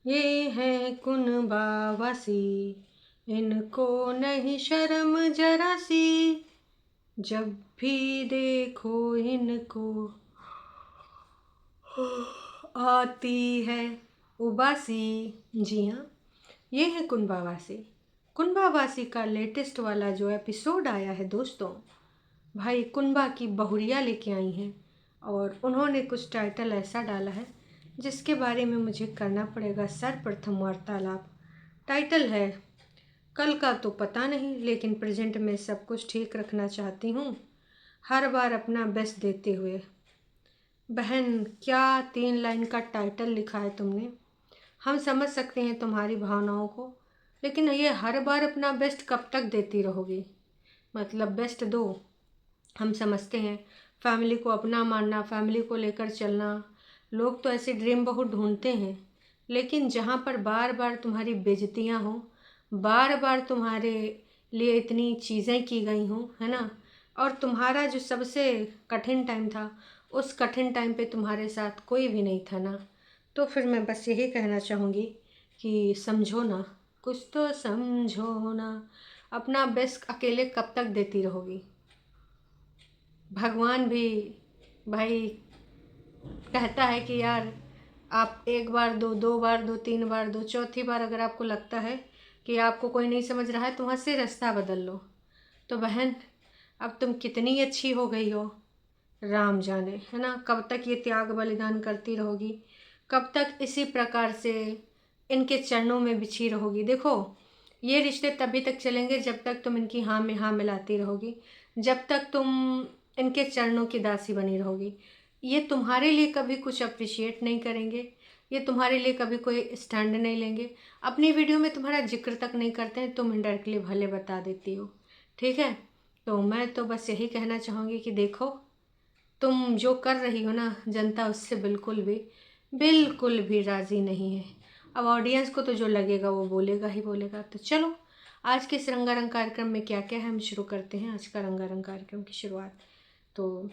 ये हैं कुनबावासी, इनको नहीं शर्म जरा सी, जब भी देखो इनको आती है उबासी। जी हाँ, ये है कुनबावासी। कुनबावासी का लेटेस्ट वाला जो एपिसोड आया है दोस्तों, भाई कुनबा की बहुरिया लेके आई हैं और उन्होंने कुछ टाइटल ऐसा डाला है जिसके बारे में मुझे करना पड़ेगा सर्वप्रथम वार्तालाप। टाइटल है कल का तो पता नहीं, लेकिन प्रेजेंट में सब कुछ ठीक रखना चाहती हूँ, हर बार अपना बेस्ट देते हुए। बहन, क्या 3 लाइन का टाइटल लिखा है तुमने। हम समझ सकते हैं तुम्हारी भावनाओं को, लेकिन ये हर बार अपना बेस्ट कब तक देती रहोगी। मतलब बेस्ट दो, हम समझते हैं, फैमिली को अपना मानना, फैमिली को लेकर चलना, लोग तो ऐसी ड्रीम बहू ढूंढते हैं, लेकिन जहाँ पर बार बार तुम्हारी बेइज्जतियाँ हों, बार बार तुम्हारे लिए इतनी चीज़ें की गई हों, है ना, और तुम्हारा जो सबसे कठिन टाइम था, उस कठिन टाइम पे तुम्हारे साथ कोई भी नहीं था ना, तो फिर मैं बस यही कहना चाहूँगी कि समझो ना, कुछ तो समझो ना, अपना बेस्ट अकेले कब तक देती रहोगी। भगवान भी भाई कहता है कि यार आप एक बार दो, 2 बार दो, 3 बार दो, चौथी बार अगर आपको लगता है कि आपको कोई नहीं समझ रहा है तो वहाँ से रास्ता बदल लो। तो बहन, अब तुम कितनी अच्छी हो गई हो, राम जाने, है ना, कब तक ये त्याग बलिदान करती रहोगी, कब तक इसी प्रकार से इनके चरणों में बिछी रहोगी। देखो, ये रिश्ते तभी तक चलेंगे जब तक तुम इनकी हाँ में हाँ मिलाती रहोगी, जब तक तुम इनके चरणों की दासी बनी रहोगी। ये तुम्हारे लिए कभी कुछ अप्रिशिएट नहीं करेंगे, ये तुम्हारे लिए कभी कोई स्टैंड नहीं लेंगे, अपनी वीडियो में तुम्हारा जिक्र तक नहीं करते हैं, तुम इनडायरेक्टली भले बता देती हो। ठीक है, तो मैं तो बस यही कहना चाहूँगी कि देखो, तुम जो कर रही हो ना, जनता उससे बिल्कुल भी राज़ी नहीं है। अब ऑडियंस को तो जो लगेगा वो बोलेगा ही बोलेगा। तो चलो, आज के इस रंगारंग कार्यक्रम में क्या क्या है हम शुरू करते हैं आज का रंगारंग कार्यक्रम की शुरुआत। तो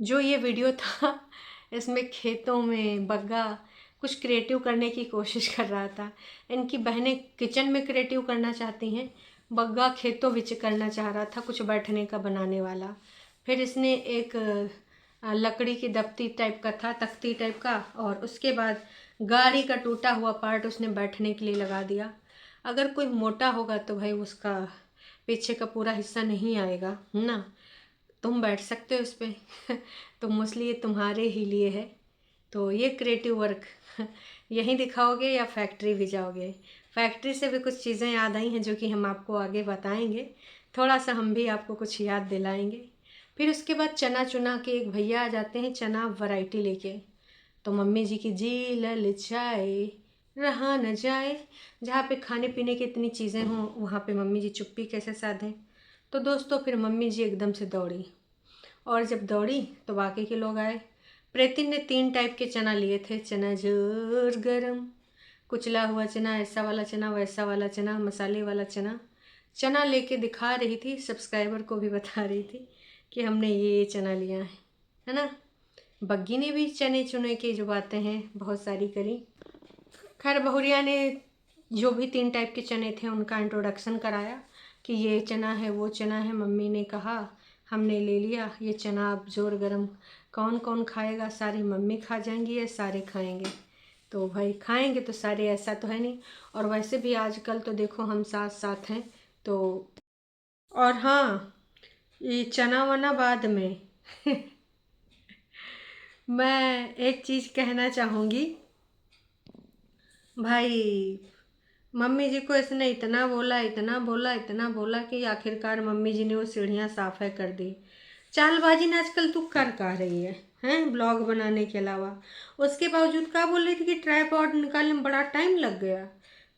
जो ये वीडियो था, इसमें खेतों में बग्गा कुछ क्रिएटिव करने की कोशिश कर रहा था। इनकी बहनें किचन में क्रिएटिव करना चाहती हैं, बग्गा खेतों विच करना चाह रहा था कुछ बैठने का बनाने वाला। फिर इसने एक लकड़ी की दफ्ती टाइप का था, तख्ती टाइप का, और उसके बाद गाड़ी का टूटा हुआ पार्ट उसने बैठने के लिए लगा दिया। अगर कोई मोटा होगा तो भाई उसका पीछे का पूरा हिस्सा नहीं आएगा, है ना, तुम बैठ सकते हो इस पर तो मोस्टली ये तुम्हारे ही लिए है। तो ये क्रिएटिव वर्क यहीं दिखाओगे या फैक्ट्री भी जाओगे। फैक्ट्री से भी कुछ चीज़ें याद आई हैं जो कि हम आपको आगे बताएंगे, थोड़ा सा हम भी आपको कुछ याद दिलाएंगे। फिर उसके बाद चना चुना के एक भैया आ जाते हैं चना वैरायटी लेके। तो मम्मी जी की जी ललचाए रहा न जाए, जहाँ पे खाने पीने की इतनी चीज़ें हों वहाँ पे मम्मी जी चुप्पी कैसे साधें। तो दोस्तों फिर मम्मी जी एकदम से दौड़ी, और जब दौड़ी तो बाकी के लोग आए। प्रेतिन ने 3 टाइप के चना लिए थे, चना जोर गरम, कुचला हुआ चना, ऐसा वाला चना, वैसा वाला चना, मसाले वाला चना। चना लेके दिखा रही थी, सब्सक्राइबर को भी बता रही थी कि हमने ये चना लिया है ना। बग्गी ने भी चने चुने की जो बातें हैं बहुत सारी करी। खैर बहुरिया ने जो भी 3 टाइप के चने थे उनका इंट्रोडक्शन कराया कि ये चना है, वो चना है। मम्मी ने कहा, हमने ले लिया ये चना, अब जोर गरम, कौन कौन खाएगा, सारी मम्मी खा जाएंगी या सारे खाएंगे। तो भाई खाएंगे तो सारे, ऐसा तो है नहीं। और वैसे भी आजकल तो देखो हम साथ साथ हैं तो। और हाँ, ये चना वना बाद में मैं एक चीज़ कहना चाहूँगी भाई, मम्मी जी को इसने इतना बोला, इतना बोला, इतना बोला कि आखिरकार मम्मी जी ने वो सीढ़ियाँ साफ़ है कर दी। चालबाजी ने आजकल तू कर का रही है ब्लॉग बनाने के अलावा। उसके बावजूद क्या बोल रही थी कि ट्राइपॉड निकालने में बड़ा टाइम लग गया।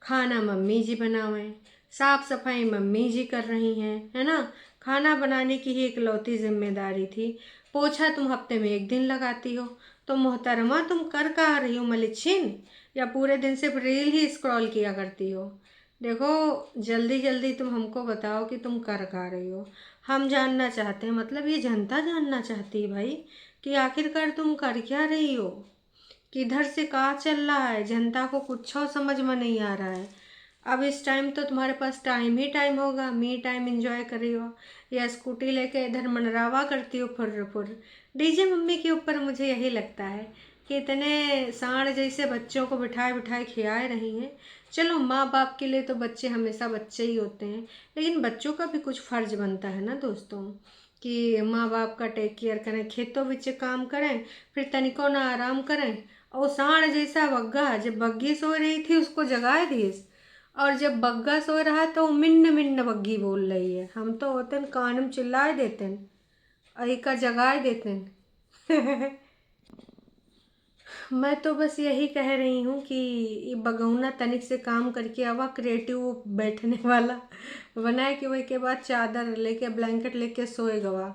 खाना मम्मी जी बनावें, साफ सफाई मम्मी जी कर रही हैं, है ना, खाना बनाने की ही इकलौती जिम्मेदारी थी। पोछा तुम हफ्ते में 1 दिन लगाती हो। तो मोहतरमा तुम कर कहाँ रही हो मलिच्छिन, या पूरे दिन सिर्फ रील ही स्क्रॉल किया करती हो। देखो, जल्दी जल्दी तुम हमको बताओ कि तुम कर कहाँ रही हो। हम जानना चाहते हैं, मतलब ये जनता जानना चाहती है भाई कि आखिरकार तुम कर क्या रही हो। किधर से कहाँ चल रहा है, जनता को कुछ समझ में नहीं आ रहा है। अब इस टाइम तो तुम्हारे पास टाइम ही टाइम होगा, मी टाइम एंजॉय करी हो या स्कूटी लेके इधर मनरावा करती हो फुर्र फुर्र। डीजे मम्मी के ऊपर मुझे यही लगता है कि इतने सांड जैसे बच्चों को बिठाए बिठाए खिलाए रही हैं। चलो माँ बाप के लिए तो बच्चे हमेशा बच्चे ही होते हैं, लेकिन बच्चों का भी कुछ फ़र्ज बनता है ना दोस्तों, कि माँ बाप का टेक केयर करें, खेतों बिच काम करें, फिर तनिको ना आराम करें। और सांड जैसा बग्गा, जब बग्गी सो रही थी उसको जगाए दिए, और जब बग्गा सो रहा तो मिन्न मिन्न बग्गी बोल रही है। हम तो होते कान में चिल्लाए देते अई का जगाए देते। मैं तो बस यही कह रही हूँ कि ये बगौना तनिक से काम करके आवा क्रिएटिव बैठने वाला बनाए कि वही के बाद चादर लेके ब्लैंकेट लेके सोए गवा।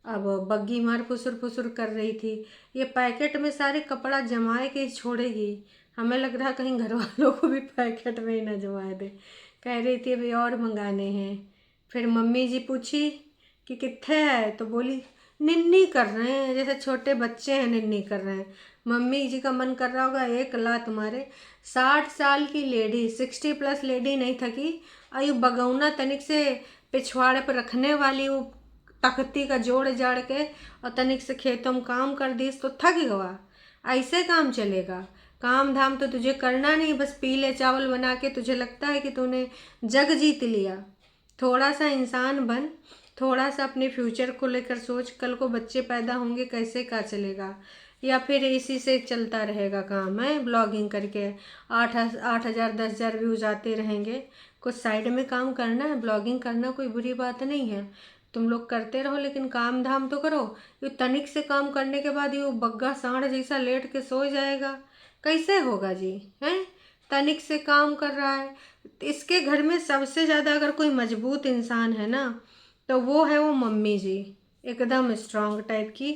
अब बग्गी मार फुसुर फुसुर कर रही थी, ये पैकेट में सारे कपड़ा जमाए के छोड़ेगी। हमें लग रहा कहीं घर वालों को भी पैकेट में ही ना जमा दे। कह रही थी अभी और मंगाने हैं। फिर मम्मी जी पूछी कि कित्थे है, तो बोली निन्नी कर रहे हैं, जैसे छोटे बच्चे हैं निन्नी कर रहे हैं। मम्मी जी का मन कर रहा होगा एक लात मारे। 60 साल की लेडी, 60+ लेडी नहीं थकी, अयु बगौना तनिक से पिछवाड़े पर रखने वाली वो तख्ती का जोड़ जाड़ के और तनिक से खेतों में काम कर दी तो थक गवा। ऐसे काम चलेगा? काम धाम तो तुझे करना नहीं, बस पीले चावल बना के तुझे लगता है कि तूने जग जीत लिया। थोड़ा सा इंसान बन, थोड़ा सा अपने फ्यूचर को लेकर सोच। कल को बच्चे पैदा होंगे कैसे क्या चलेगा, या फिर इसी से चलता रहेगा काम है ब्लॉगिंग करके 8,000 10,000 व्यूज आते रहेंगे। कुछ साइड में काम करना है, ब्लॉगिंग करना कोई बुरी बात नहीं है, तुम लोग करते रहो, लेकिन काम धाम तो करो। ये तनिक से काम करने के बाद ये बग्गा सांड जैसा लेट के सो जाएगा, कैसे होगा जी? हैं, तनिक से काम कर रहा है। इसके घर में सबसे ज़्यादा अगर कोई मजबूत इंसान है ना तो वो है वो मम्मी जी, एकदम स्ट्रांग टाइप की।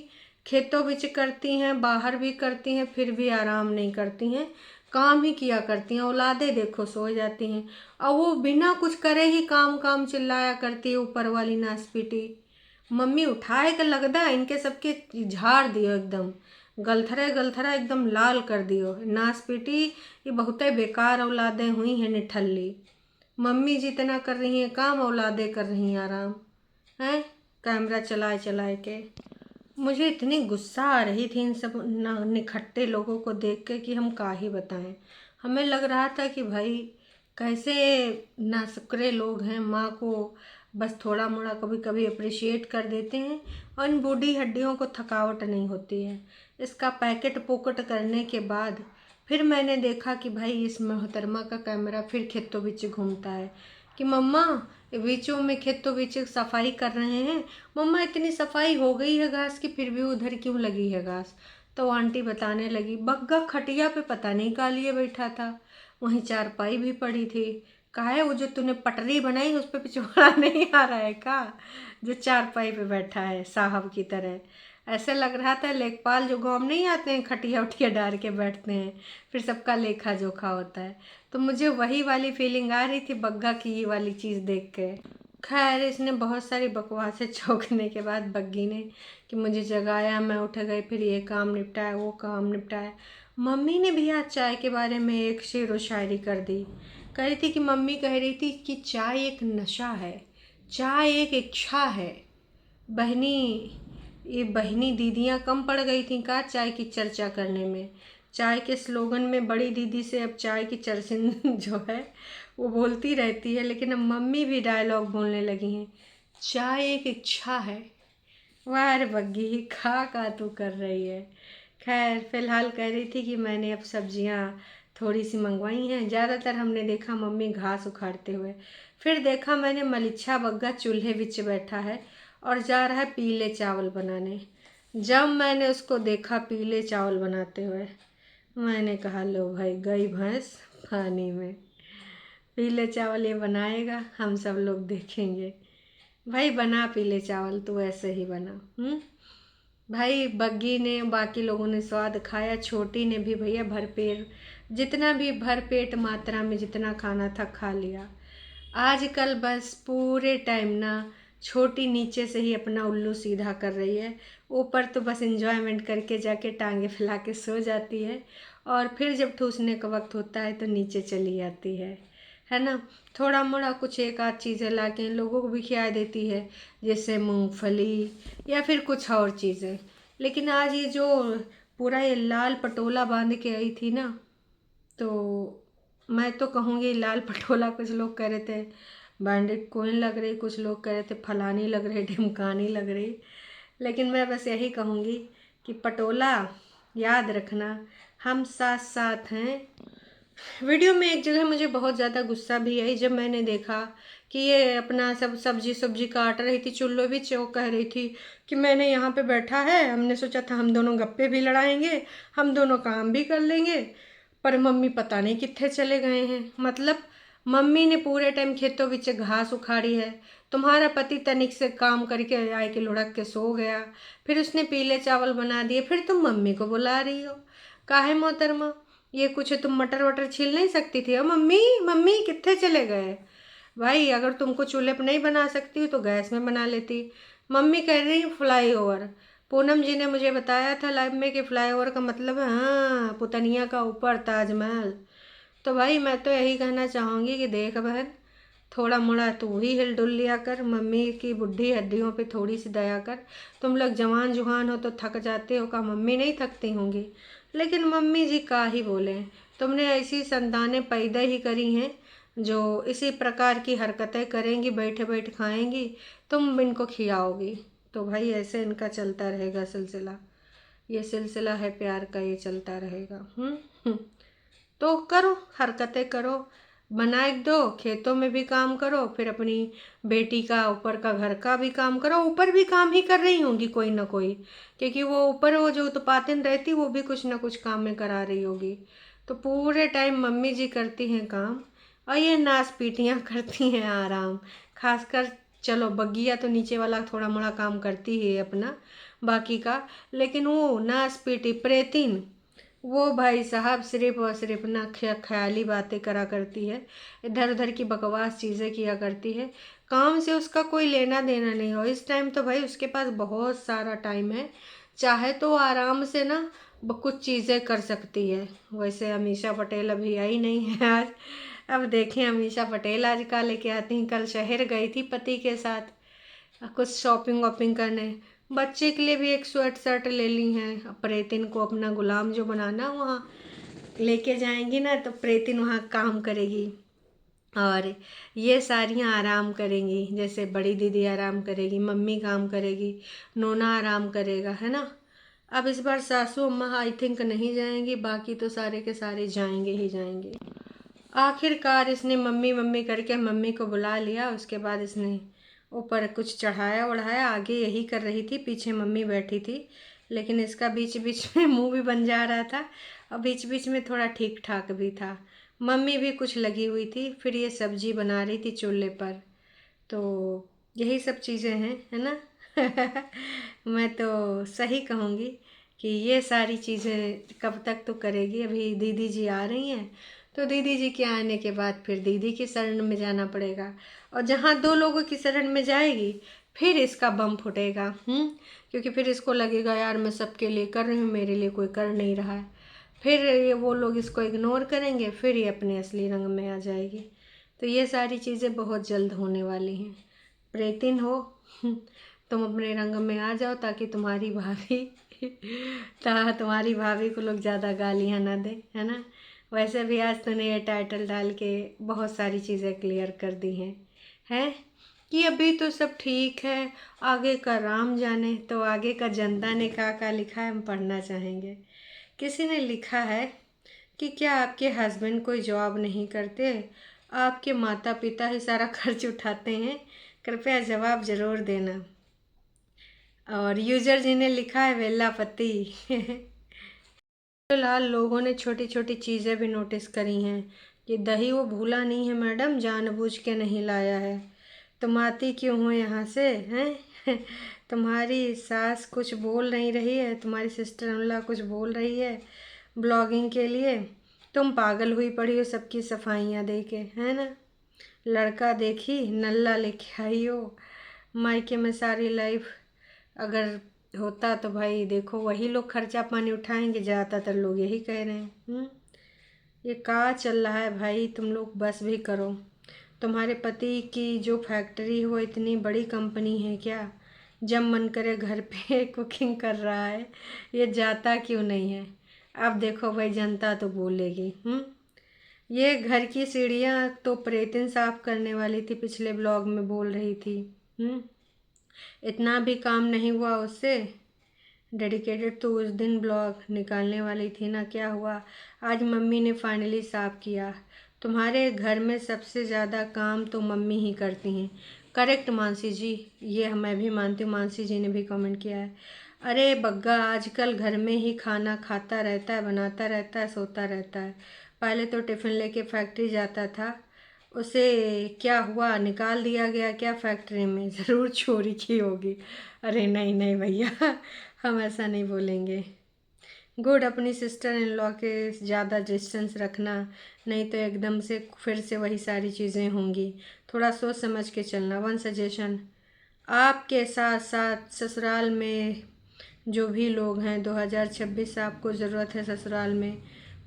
खेतों बिच करती हैं, बाहर भी करती हैं, फिर भी आराम नहीं करती हैं, काम ही किया करती हैं। औलादे देखो सो जाती हैं और वो बिना कुछ करे ही काम काम चिल्लाया करती है। ऊपर वाली नासपीटी मम्मी उठाए के लगदा इनके सबके झाड़ दियो, एकदम गलथरे गलथरा एकदम लाल कर दियो। नासपीटी ये बहुत बेकार औलादें हुई हैं निठल्ली। मम्मी जितना कर रही हैं काम, औलादें कर रही हैं आराम हैं कैमरा चलाए चलाए के। मुझे इतनी गुस्सा आ रही थी इन सब निखट्टे लोगों को देख के कि हम क्या ही बताएं। हमें लग रहा था कि भाई कैसे नाशुक्रे लोग हैं, माँ को बस थोड़ा मोड़ा कभी कभी अप्रिशिएट कर देते हैं और इन बूढ़ी हड्डियों को थकावट नहीं होती है। इसका पैकेट पोकट करने के बाद फिर मैंने देखा कि भाई इस मोहतरमा का कैमरा फिर खेतों बीच घूमता है कि मम्मा बीचों में खेतों बीच सफाई कर रहे हैं। मम्मा इतनी सफाई हो गई है घास की, फिर भी उधर क्यों लगी है घास? तो आंटी बताने लगी बग्गा खटिया पे पता नहीं का लिए बैठा था, वहीं चारपाई भी पड़ी थी। कहा है वो जो तूने पटरी बनाई उस पर पिछवाड़ा नहीं आ रहा है का, जो चारपाई पे बैठा है साहब की तरह? ऐसे लग रहा था लेखपाल जो गाँव में नहीं आते हैं खटिया उठिया डाल के बैठते हैं, फिर सबका लेखा जोखा होता है। तो मुझे वही वाली फीलिंग आ रही थी बग्गा की ये वाली चीज़ देख के। खैर इसने बहुत सारी बकवासें चौंकने के बाद बग्गी ने कि मुझे जगाया, मैं उठ गई, फिर ये काम निपटाया वो काम निपटाया। मम्मी ने भी आज चाय के बारे में एक शेर व शायरी कर दी। कह रही थी कि मम्मी कह रही थी कि चाय एक नशा है, चाय एक इच्छा है। बहनी ये बहनी दीदियाँ कम पड़ गई थी का चाय की चर्चा करने में? चाय के स्लोगन में बड़ी दीदी से अब चाय की चर्चिन जो है वो बोलती रहती है, लेकिन अब मम्मी भी डायलॉग बोलने लगी हैं, चाय एक इच्छा है। वाह रे बग्गी खा का तू कर रही है। खैर फिलहाल कह रही थी कि मैंने अब सब्जियां थोड़ी सी मंगवाई हैं। ज़्यादातर हमने देखा मम्मी घास उखाड़ते हुए, फिर देखा मैंने मलिच्छा बग्गा चूल्हे बिच बैठा है और जा रहा है पीले चावल बनाने। जब मैंने उसको देखा पीले चावल बनाते हुए, मैंने कहा लो भाई गई भैंस पानी में। पीले चावल ये बनाएगा, हम सब लोग देखेंगे। भाई बना पीले चावल तो ऐसे ही बना। भाई बग्गी ने बाकी लोगों ने स्वाद खाया, छोटी ने भी भैया भरपेट, जितना भी भरपेट मात्रा में जितना खाना था खा लिया। आजकल बस पूरे टाइम ना छोटी नीचे से ही अपना उल्लू सीधा कर रही है, ऊपर तो बस एंजॉयमेंट करके जाके टांगे फैला के सो जाती है, और फिर जब ठूसने का वक्त होता है तो नीचे चली आती है ना। थोड़ा मोड़ा कुछ एक आध चीज़ें ला के इन लोगों को भी खिला देती है, जैसे मूंगफली या फिर कुछ और चीज़ें। लेकिन आज ये जो पूरा ये लाल पटोला बांध के आई थी ना, तो मैं तो कहूँगी लाल पटोला, कुछ लोग कह रहे थे बैंडेड कोइन लग रही, कुछ लोग कह रहे थे फलानी लग रही, ढिमकानी लग रही। लेकिन मैं बस यही कहूँगी कि पटोला याद रखना, हम साथ साथ हैं। वीडियो में एक जगह मुझे बहुत ज़्यादा गुस्सा भी आई जब मैंने देखा कि ये अपना सब सब्जी काट रही थी, चुल्लो भी चौक कह रही थी कि मैंने यहाँ पे बैठा है, हमने सोचा था हम दोनों गप्पे भी लड़ाएंगे, हम दोनों काम भी कर लेंगे, पर मम्मी पता नहीं कितने चले गए हैं। मतलब मम्मी ने पूरे टाइम खेतों विच घास उखाड़ी है, तुम्हारा पति तनिक से काम करके आए के लुढ़क के सो गया, फिर उसने पीले चावल बना दिए, फिर तुम मम्मी को बुला रही हो। काहे मोहतरमा, ये कुछ तुम मटर वटर छील नहीं सकती थी? मम्मी मम्मी कितने चले गए? भाई अगर तुमको चूल्हे पर नहीं बना सकती हो तो गैस में बना लेती। मम्मी कह रही फ्लाई ओवर, पूनम जी ने मुझे बताया था लाइव में कि फ्लाई ओवर का मतलब है हाँ पुतनिया का ऊपर ताजमहल। तो भाई मैं तो यही कहना चाहूँगी कि देख बहन, थोड़ा मोड़ा तू ही हिल डुल लिया कर, मम्मी की बुढ़ी हड्डियों पे थोड़ी सी दया कर। तुम लोग जवान जुहान हो तो थक जाते हो, का मम्मी नहीं थकती होंगी? लेकिन मम्मी जी का ही बोले, तुमने ऐसी संतानें पैदा ही करी हैं जो इसी प्रकार की हरकतें करेंगी, बैठे बैठे खाएंगी, तुम इनको खिलाओगी। तो भाई ऐसे इनका चलता रहेगा सिलसिला, ये सिलसिला है प्यार का, ये चलता रहेगा। तो करो, हरकतें करो, बना एक दो, खेतों में भी काम करो, फिर अपनी बेटी का ऊपर का घर का भी काम करो। ऊपर भी काम ही कर रही होंगी कोई ना कोई, क्योंकि वो ऊपर वो जो उत्पातन रहती वो भी कुछ ना कुछ काम में करा रही होगी। तो पूरे टाइम मम्मी जी करती हैं काम, और ये नाच पीटियाँ करती हैं आराम। खासकर चलो बग्गिया तो नीचे वाला थोड़ा मोड़ा काम करती है अपना बाकी का, लेकिन वो नाच पीटी प्रेतिन, वो भाई साहब सिर्फ और सिर्फ ना ख्याली बातें करा करती है, इधर उधर की बकवास चीज़ें किया करती है, काम से उसका कोई लेना देना नहीं हो। इस टाइम तो भाई उसके पास बहुत सारा टाइम है, चाहे तो आराम से ना कुछ चीज़ें कर सकती है। वैसे अमीषा पटेल अभी आई नहीं है आज, अब देखें अमीषा पटेल आज का लेके आती हैं। कल शहर गई थी पति के साथ कुछ शॉपिंग वॉपिंग करने, बच्चे के लिए भी एक स्वेट शर्ट ले ली हैं। अब प्रेतिन को अपना गुलाम जो बनाना वहाँ लेके जाएंगी ना, तो प्रेतिन वहाँ काम करेगी और ये सारियाँ आराम करेंगी। जैसे बड़ी दीदी आराम करेगी, मम्मी काम करेगी, नोना आराम करेगा, है ना। अब इस बार सासू अम्मा आई थिंक नहीं जाएंगी, बाकी तो सारे के सारे जाएंगे ही जाएंगे। आखिरकार इसने मम्मी मम्मी करके मम्मी को बुला लिया, उसके बाद इसने ऊपर कुछ चढ़ाया ओढ़ाया, आगे यही कर रही थी, पीछे मम्मी बैठी थी। लेकिन इसका बीच बीच में मुंह भी बन जा रहा था और बीच बीच में थोड़ा ठीक ठाक भी था। मम्मी भी कुछ लगी हुई थी, फिर ये सब्जी बना रही थी चूल्हे पर। तो यही सब चीज़ें हैं, है ना। मैं तो सही कहूँगी कि ये सारी चीज़ें कब तक तो करेगी। अभी दीदी जी आ रही हैं, तो दीदी जी के आने के बाद फिर दीदी की शरण में जाना पड़ेगा, और जहाँ दो लोगों की शरण में जाएगी फिर इसका बम फूटेगा। क्योंकि फिर इसको लगेगा यार मैं सबके लिए कर रही हूँ, मेरे लिए कोई कर नहीं रहा है। फिर ये वो लोग इसको इग्नोर करेंगे, फिर ये अपने असली रंग में आ जाएगी। तो ये सारी चीज़ें बहुत जल्द होने वाली हैं। प्रेतिन हो, तुम अपने रंग में आ जाओ ताकि तुम्हारी भाभी तुम्हारी भाभी को लोग ज़्यादा गालियाँ ना दे, है ना। वैसे भी आज तूने ये टाइटल डाल के बहुत सारी चीज़ें क्लियर कर दी हैं कि अभी तो सब ठीक है, आगे का राम जाने। तो आगे का जनता ने क्या लिखा है हम पढ़ना चाहेंगे। किसी ने लिखा है कि क्या आपके हस्बैंड कोई जॉब नहीं करते, आपके माता पिता ही सारा खर्च उठाते हैं? कृपया जवाब ज़रूर देना। और यूजर जी ने लिखा है वेल्लापति। फिलहाल लोगों ने छोटी छोटी चीज़ें भी नोटिस करी हैं कि दही वो भूला नहीं है मैडम, जानबूझ के नहीं लाया है। तुम आती क्यों हो यहाँ से हैं? तुम्हारी सास कुछ बोल नहीं रही है, तुम्हारी सिस्टर अनला कुछ बोल रही है ब्लॉगिंग के लिए, तुम पागल हुई पड़ी हो सबकी सफाइयाँ दे के, है ना। लड़का देखी नल्ला लेके आई हो, मायके में सारी लाइफ अगर होता तो भाई देखो वही लोग खर्चा पानी उठाएंगे, ज़्यादातर लोग यही कह रहे हैं। ये क्या चल रहा है भाई, तुम लोग बस भी करो। तुम्हारे पति की जो फैक्ट्री है वो इतनी बड़ी कंपनी है क्या? जब मन करे घर पे कुकिंग कर रहा है, ये जाता क्यों नहीं है? अब देखो भाई जनता तो बोलेगी। ये घर की सीढ़ियाँ तो प्रेतिन साफ करने वाली थी, पिछले ब्लॉग में बोल रही थी। इतना भी काम नहीं हुआ उससे। डेडिकेटेड तो उस दिन ब्लॉग निकालने वाली थी ना, क्या हुआ? आज मम्मी ने फाइनली साफ किया। तुम्हारे घर में सबसे ज़्यादा काम तो मम्मी ही करती हैं। करेक्ट मानसी जी, ये मैं भी मानती हूँ, मानसी जी ने भी कमेंट किया है। अरे बग्गा आजकल घर में ही खाना खाता रहता है, बनाता रहता है, सोता रहता है। पहले तो टिफ़िन लेके फैक्ट्री जाता था, उसे क्या हुआ, निकाल दिया गया क्या फैक्ट्री में? ज़रूर चोरी की होगी। अरे नहीं नहीं भैया, हम ऐसा नहीं बोलेंगे। गुड, अपनी सिस्टर इन लॉ के ज़्यादा डिस्टेंस रखना, नहीं तो एकदम से फिर से वही सारी चीज़ें होंगी। थोड़ा सोच समझ के चलना। वन सजेशन, आपके साथ साथ ससुराल में जो भी लोग हैं, 2026 आपको ज़रूरत है ससुराल में।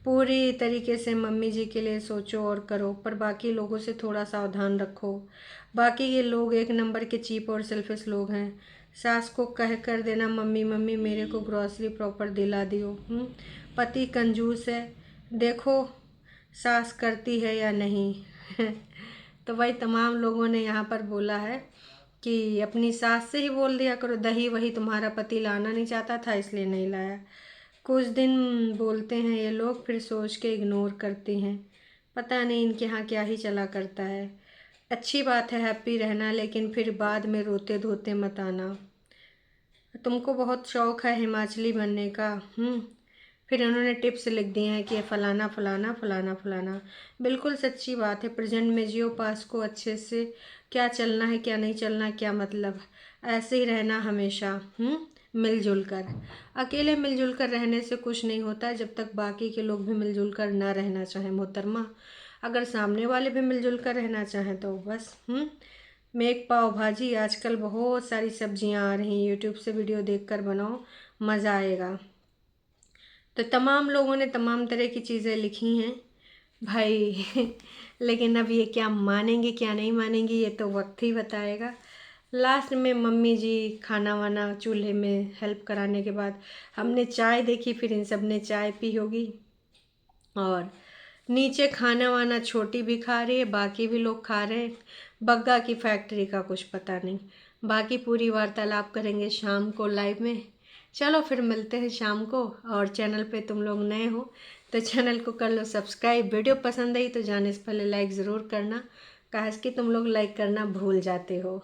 पूरी तरीके से मम्मी जी के लिए सोचो और करो, पर बाकी लोगों से थोड़ा सावधान रखो। बाकी ये लोग एक नंबर के चीप और सेल्फिश लोग हैं। सास को कह कर देना, मम्मी मम्मी मेरे को ग्रॉसरी प्रॉपर दिला दियो। पति कंजूस है, देखो सास करती है या नहीं। तो भाई तमाम लोगों ने यहाँ पर बोला है कि अपनी सास से ही बोल दिया करो, दही वही तुम्हारा पति लाना नहीं चाहता था इसलिए नहीं लाया। कुछ दिन बोलते हैं ये लोग, फिर सोच के इग्नोर करते हैं। पता नहीं इनके यहाँ क्या ही चला करता है। अच्छी बात है हैप्पी रहना, लेकिन फिर बाद में रोते धोते मत आना। तुमको बहुत शौक़ है हिमाचली बनने का। फिर उन्होंने टिप्स लिख दिए हैं कि फलाना फलाना फलाना फलाना। बिल्कुल सच्ची बात है, प्रेजेंट में जियो, पास को अच्छे से। क्या चलना है क्या नहीं चलना क्या मतलब, ऐसे ही रहना हमेशा मिलजुल कर। अकेले मिलजुल कर रहने से कुछ नहीं होता है, जब तक बाकी के लोग भी मिलजुल कर ना रहना चाहें मोहतरमा। अगर सामने वाले भी मिलजुल कर रहना चाहें तो बस मेक पाव भाजी, आजकल बहुत सारी सब्जियां आ रही हैं, यूट्यूब से वीडियो देखकर बनाओ, मज़ा आएगा। तो तमाम लोगों ने तमाम तरह की चीज़ें लिखी हैं भाई। लेकिन अब ये क्या मानेंगे क्या नहीं मानेंगे ये तो वक्त ही बताएगा। लास्ट में मम्मी जी खाना वाना चूल्हे में हेल्प कराने के बाद हमने चाय देखी, फिर इन सब ने चाय पी होगी। और नीचे खाना वाना छोटी भी खा रही है, बाकी भी लोग खा रहे हैं। बग्गा की फैक्ट्री का कुछ पता नहीं। बाकी पूरी वार्तालाप करेंगे शाम को लाइव में। चलो फिर मिलते हैं शाम को। और चैनल पे तुम लोग नए हो तो चैनल को कर लो सब्सक्राइब। वीडियो पसंद आई तो जाने से पहले लाइक ज़रूर करना, काहे कि तुम लोग लाइक करना भूल जाते हो।